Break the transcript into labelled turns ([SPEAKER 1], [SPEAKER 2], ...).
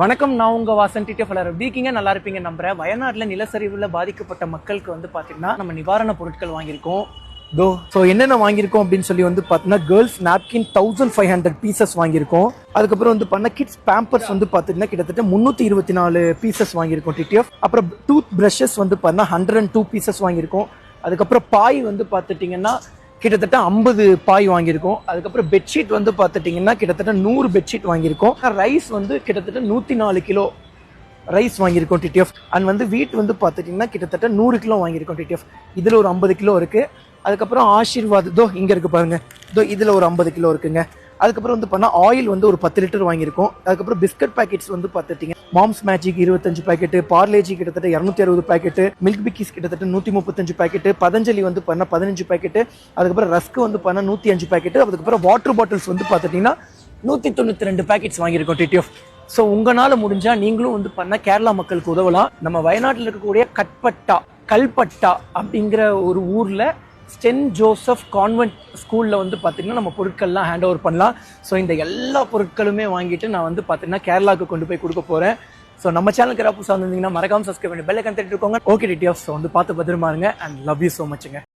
[SPEAKER 1] வணக்கம், நான் உங்க வாசன் டிடிஎஃப் எப்படி இருக்கீங்க? நல்லா இருப்பீங்க நம்புறேன். வயநாட்டில் நிலச்சரிவில் பாதிக்கப்பட்ட மக்களுக்கு வந்து பார்த்தீங்கன்னா நம்ம நிவாரண பொருட்கள் வாங்கியிருக்கோம். ஸோ என்னென்ன வாங்கியிருக்கோம் அப்படின்னு சொல்லி வந்து பார்த்தீங்கன்னா கேர்ள்ஸ் நாப்கின் 1500 பீசஸ் வாங்கியிருக்கோம். அதுக்கப்புறம் வந்து பண்ண கிட்ஸ் பேம்பர்ஸ் வந்து பார்த்தீங்கன்னா கிட்டத்தட்ட 324 பீசஸ் வாங்கியிருக்கோம் டிடிஎஃப். அப்புறம் டூத் பிரஷஸ் வந்து பார்த்தீங்கன்னா 102 பீசஸ் வாங்கியிருக்கோம். அதுக்கப்புறம் பாய் வந்து பார்த்துட்டிங்கன்னா கிட்டத்தட்ட 50 பாய் வாங்கியிருக்கோம். அதுக்கப்புறம் பெட்ஷீட் வந்து பார்த்துட்டிங்கன்னா கிட்டத்தட்ட 100 பெட்ஷீட் வாங்கியிருக்கோம். ரைஸ் வந்து கிட்டத்தட்ட 104 கிலோ ரைஸ் வாங்கியிருக்கோம் டிடிஎஃப். அண்ட் வந்து வீட் வந்து பார்த்துட்டிங்கன்னா கிட்டத்தட்ட 100 கிலோ வாங்கியிருக்கோம் டிடிஎஃப். இதில் ஒரு 50 கிலோ இருக்குது. அதுக்கப்புறம் ஆசீர்வாத் இங்கே இருக்குது பாருங்கள், இதில் ஒரு 50 கிலோ இருக்குங்க. அதுக்கப்புறம் வந்து பண்ணால் ஆயில் வந்து ஒரு 10 லிட்டர் வாங்கியிருக்கோம். அதுக்கப்புறம் பிஸ்கட் பேக்கெட்ஸ் வந்து பார்த்துட்டிங்க மாம்ஸ் மேஜிக் 25 பேக்கெட்டு, பார்லேஜி கிட்டத்தட்ட 260 பேக்கெட்டு, மில்க் பிக்கிஸ் கிட்டத்தட்ட 135 பேக்கெட்டு, பதஞ்சலி வந்து பண்ண 15 பேக்கெட்டு, அதுக்கப்புறம் ரஸ்க் வந்து பண்ண 105 பேக்கெட்டு, அதுக்கப்புறம் வாட்டர் பாட்டில்ஸ் வந்து பார்த்துட்டிங்கன்னா 192 பேக்கெட்ஸ் வாங்கியிருக்கோம் டிடிஎஃப். ஸோ உங்களால் முடிஞ்சால் நீங்களும் வந்து பண்ண கேரளா மக்களுக்கு உதவலாம். நம்ம வயநாட்டில் இருக்கக்கூடிய கல்பட்டா அப்படிங்கிற ஒரு ஊரில் சென்ட் ஜோசப் கான்வென்ட் ஸ்கூலில் வந்து பார்த்தீங்கன்னா நம்ம பொருட்கள்லாம் ஹேண்ட் ஓவர் பண்ணலாம். ஸோ இந்த எல்லா பொருட்களுமே வாங்கிட்டு நான் வந்து பார்த்தீங்கன்னா கேரளாவுக்கு கொண்டு போய் கொடுக்க போகிறேன். ஸோ நம்ம சேனலுக்கு யாராவது புதுசாக வந்திருந்தீங்கன்னா மறக்காம சப்ஸ்கிரைப் பண்ணி பெல் ஐக்கான் தட்டிட்டு இருக்கோங்க. Okay TTF. ஸோ வந்து பார்த்து பத்திரமா இருங்க அண்ட் லவ் யூ ஸோ மச்சுங்க.